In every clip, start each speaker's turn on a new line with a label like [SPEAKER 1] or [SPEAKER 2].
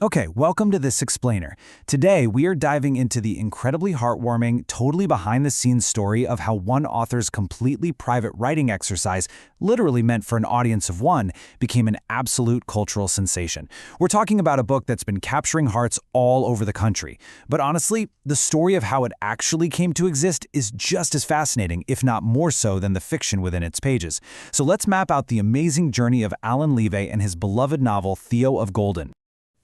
[SPEAKER 1] Okay, welcome to this explainer. Today, we are diving into the incredibly heartwarming, totally behind-the-scenes story of how one author's completely private writing exercise, literally meant for an audience of one, became an absolute cultural sensation. We're talking about a book that's been capturing hearts all over the country. But honestly, the story of how it actually came to exist is just as fascinating, if not more so, than the fiction within its pages. So let's map out the amazing journey of Allen Levi and his beloved novel, Theo of Golden.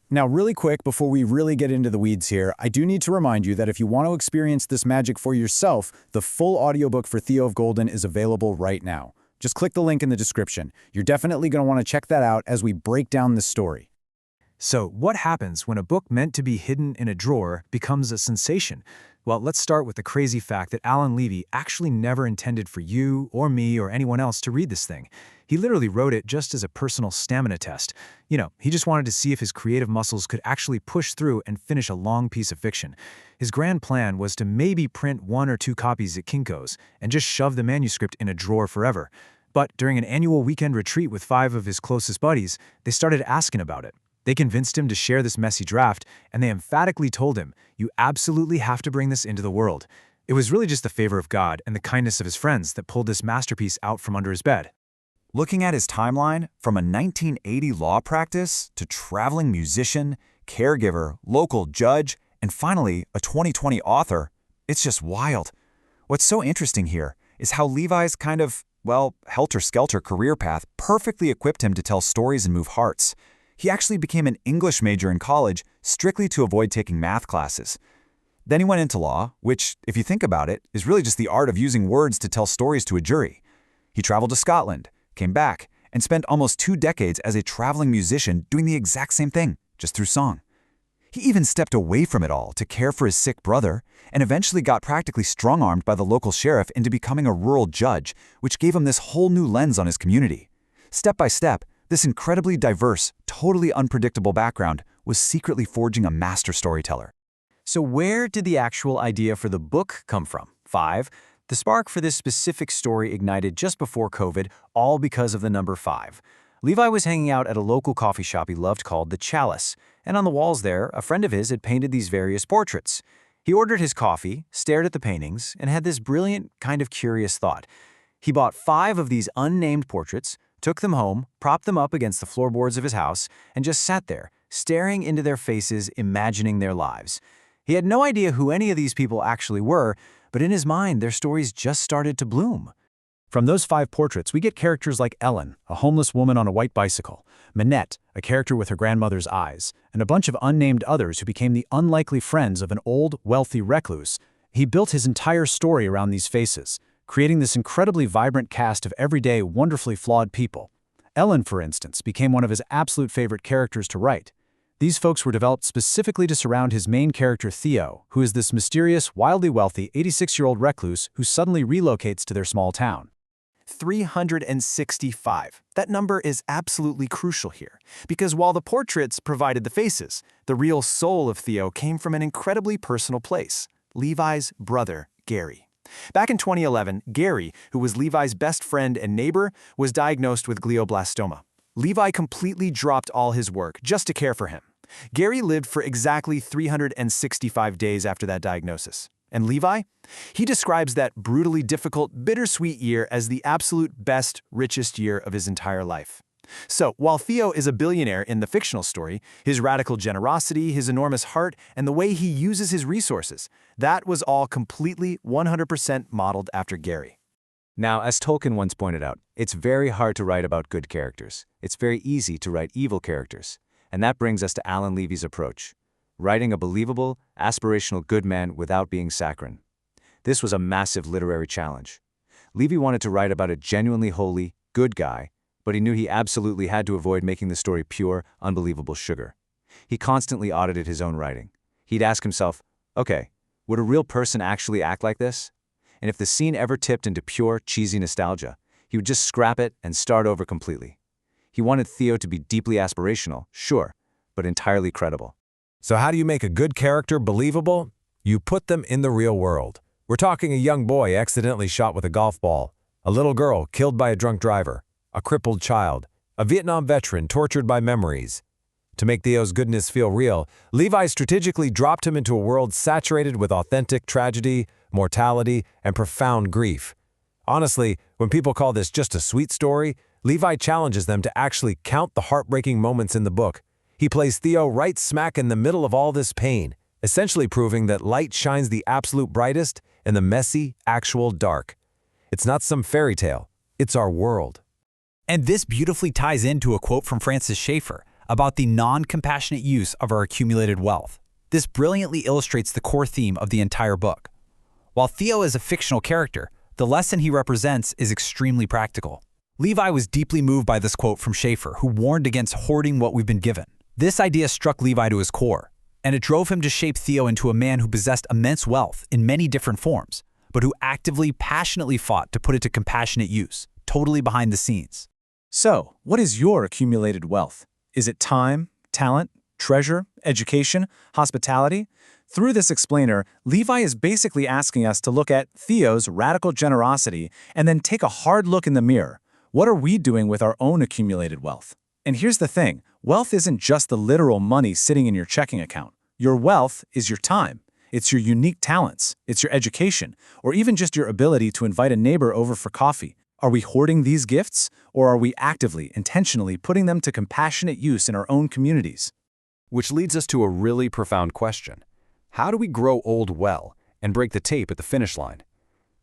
[SPEAKER 2] Now, really quick, before we really get into the weeds here, I do need to remind you that if you want to experience this magic for yourself, the full audiobook for Theo of Golden is available right now. Just click the link in the description. You're definitely going to want to check that out as we break down this story.
[SPEAKER 3] So, what happens when a book meant to be hidden in a drawer becomes a sensation? Well, let's start with the crazy fact that Allen Levi actually never intended for you or me or anyone else to read this thing. He literally wrote it just as a personal stamina test. He just wanted to see if his creative muscles could actually push through and finish a long piece of fiction. His grand plan was to maybe print 1 or 2 copies at Kinko's and just shove the manuscript in a drawer forever. But during an annual weekend retreat with 5 of his closest buddies, they started asking about it. They convinced him to share this messy draft, and they emphatically told him, "You absolutely have to bring this into the world." It was really just the favor of God and the kindness of his friends that pulled this masterpiece out from under his bed.
[SPEAKER 4] Looking at his timeline, from a 1980 law practice to traveling musician, caregiver, local judge, and finally a 2020 author, it's just wild. What's so interesting here is how Levi's kind of, helter-skelter career path perfectly equipped him to tell stories and move hearts. He actually became an English major in college strictly to avoid taking math classes. Then he went into law, which, if you think about it, is really just the art of using words to tell stories to a jury. He traveled to Scotland, came back, and spent almost 2 decades as a traveling musician doing the exact same thing, just through song. He even stepped away from it all to care for his sick brother, and eventually got practically strong-armed by the local sheriff into becoming a rural judge, which gave him this whole new lens on his community. Step by step, this incredibly diverse, totally unpredictable background was secretly forging a master storyteller.
[SPEAKER 3] So where did the actual idea for the book come from? 5. The spark for this specific story ignited just before COVID, all because of the number 5. Levi was hanging out at a local coffee shop he loved called The Chalice, and on the walls there, a friend of his had painted these various portraits. He ordered his coffee, stared at the paintings, and had this brilliant, kind of curious thought. He bought 5 of these unnamed portraits, took them home, propped them up against the floorboards of his house, and just sat there, staring into their faces, imagining their lives. He had no idea who any of these people actually were, but in his mind, their stories just started to bloom.
[SPEAKER 2] From those 5 portraits, we get characters like Ellen, a homeless woman on a white bicycle, Minette, a character with her grandmother's eyes, and a bunch of unnamed others who became the unlikely friends of an old, wealthy recluse. He built his entire story around these faces, creating this incredibly vibrant cast of everyday, wonderfully flawed people. Ellen, for instance, became one of his absolute favorite characters to write. These folks were developed specifically to surround his main character Theo, who is this mysterious, wildly wealthy 86-year-old recluse who suddenly relocates to their small town.
[SPEAKER 3] 365. That number is absolutely crucial here, because while the portraits provided the faces, the real soul of Theo came from an incredibly personal place: Levi's brother, Gary. Back in 2011, Gary, who was Levi's best friend and neighbor, was diagnosed with glioblastoma. Levi completely dropped all his work just to care for him. Gary lived for exactly 365 days after that diagnosis. And Levi? He describes that brutally difficult, bittersweet year as the absolute best, richest year of his entire life. So, while Theo is a billionaire in the fictional story, his radical generosity, his enormous heart, and the way he uses his resources, that was all completely 100% modeled after Gary.
[SPEAKER 5] Now, as Tolkien once pointed out, it's very hard to write about good characters. It's very easy to write evil characters. And that brings us to Allen Levi's approach: writing a believable, aspirational good man without being saccharine. This was a massive literary challenge. Levi wanted to write about a genuinely holy, good guy, but he knew he absolutely had to avoid making the story pure, unbelievable sugar. He constantly audited his own writing. He'd ask himself, okay, would a real person actually act like this? And if the scene ever tipped into pure, cheesy nostalgia, he would just scrap it and start over completely. He wanted Theo to be deeply aspirational, sure, but entirely credible.
[SPEAKER 6] So how do you make a good character believable? You put them in the real world. We're talking a young boy accidentally shot with a golf ball, a little girl killed by a drunk driver, a crippled child, a Vietnam veteran tortured by memories. To make Theo's goodness feel real, Levi strategically dropped him into a world saturated with authentic tragedy, mortality, and profound grief. Honestly, when people call this just a sweet story, Levi challenges them to actually count the heartbreaking moments in the book. He plays Theo right smack in the middle of all this pain, essentially proving that light shines the absolute brightest in the messy, actual dark. It's not some fairy tale, it's our world.
[SPEAKER 1] And this beautifully ties into a quote from Francis Schaeffer about the non-compassionate use of our accumulated wealth. This brilliantly illustrates the core theme of the entire book. While Theo is a fictional character, the lesson he represents is extremely practical. Levi was deeply moved by this quote from Schaeffer, who warned against hoarding what we've been given. This idea struck Levi to his core, and it drove him to shape Theo into a man who possessed immense wealth in many different forms, but who actively, passionately fought to put it to compassionate use, totally behind the scenes.
[SPEAKER 2] So, what is your accumulated wealth? Is it time, talent, treasure, education, hospitality? Through this explainer, Levi is basically asking us to look at Theo's radical generosity and then take a hard look in the mirror. What are we doing with our own accumulated wealth? And here's the thing, wealth isn't just the literal money sitting in your checking account. Your wealth is your time. It's your unique talents. It's your education, or even just your ability to invite a neighbor over for coffee. Are we hoarding these gifts, or are we actively, intentionally putting them to compassionate use in our own communities?
[SPEAKER 5] Which leads us to a really profound question. How do we grow old well and break the tape at the finish line?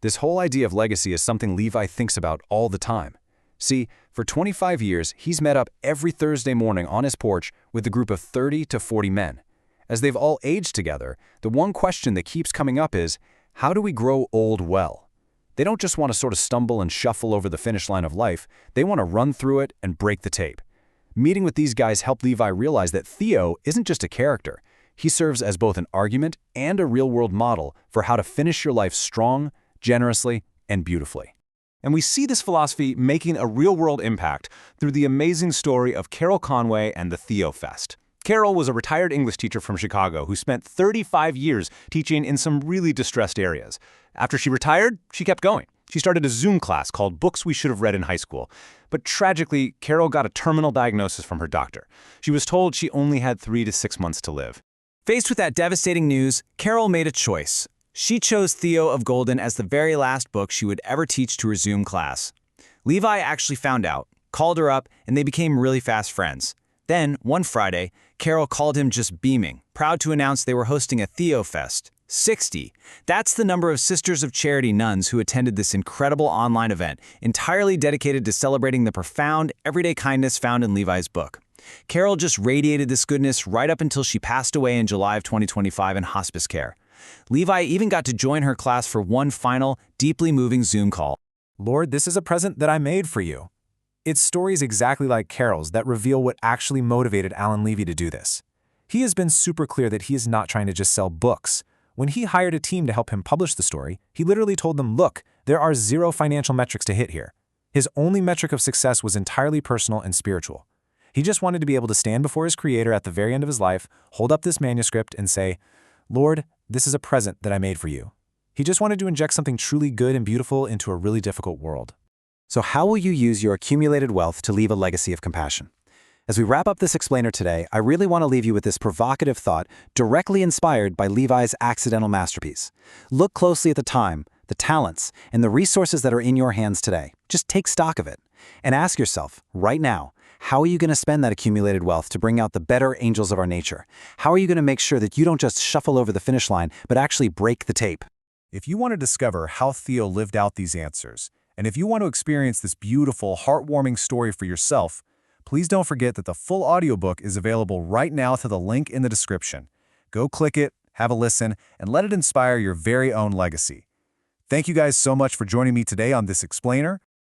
[SPEAKER 5] This whole idea of legacy is something Levi thinks about all the time. See, for 25 years, he's met up every Thursday morning on his porch with a group of 30 to 40 men. As they've all aged together, the one question that keeps coming up is, how do we grow old well? They don't just want to sort of stumble and shuffle over the finish line of life, they want to run through it and break the tape. Meeting with these guys helped Levi realize that Theo isn't just a character. He serves as both an argument and a real-world model for how to finish your life strong, generously, and beautifully.
[SPEAKER 7] And we see this philosophy making a real-world impact through the amazing story of Carol Conway and the Theo Fest. Carol was a retired English teacher from Chicago who spent 35 years teaching in some really distressed areas. After she retired, she kept going. She started a Zoom class called Books We Should Have Read in High School. But tragically, Carol got a terminal diagnosis from her doctor. She was told she only had 3 to 6 months to live.
[SPEAKER 1] Faced with that devastating news, Carol made a choice. She chose Theo of Golden as the very last book she would ever teach to her Zoom class. Levi actually found out, called her up, and they became really fast friends. Then, one Friday, Carol called him just beaming, proud to announce they were hosting a Theo Fest. 60. That's the number of Sisters of Charity nuns who attended this incredible online event, entirely dedicated to celebrating the profound, everyday kindness found in Levi's book. Carol just radiated this goodness right up until she passed away in July of 2025 in hospice care. Levi even got to join her class for one final, deeply moving Zoom call.
[SPEAKER 2] Lord, this is a present that I made for you. It's stories exactly like Carol's that reveal what actually motivated Allen Levi to do this. He has been super clear that he is not trying to just sell books. When he hired a team to help him publish the story, he literally told them, look, there are 0 financial metrics to hit here. His only metric of success was entirely personal and spiritual. He just wanted to be able to stand before his creator at the very end of his life, hold up this manuscript and say, Lord, this is a present that I made for you. He just wanted to inject something truly good and beautiful into a really difficult world.
[SPEAKER 3] So how will you use your accumulated wealth to leave a legacy of compassion? As we wrap up this explainer today, I really want to leave you with this provocative thought directly inspired by Levi's accidental masterpiece. Look closely at the time, the talents, and the resources that are in your hands today. Just take stock of it. And ask yourself, right now, how are you going to spend that accumulated wealth to bring out the better angels of our nature? How are you going to make sure that you don't just shuffle over the finish line, but actually break the tape?
[SPEAKER 2] If you want to discover how Theo lived out these answers, and if you want to experience this beautiful, heartwarming story for yourself, please don't forget that the full audiobook is available right now to the link in the description. Go click it, have a listen, and let it inspire your very own legacy. Thank you guys so much for joining me today on this explainer.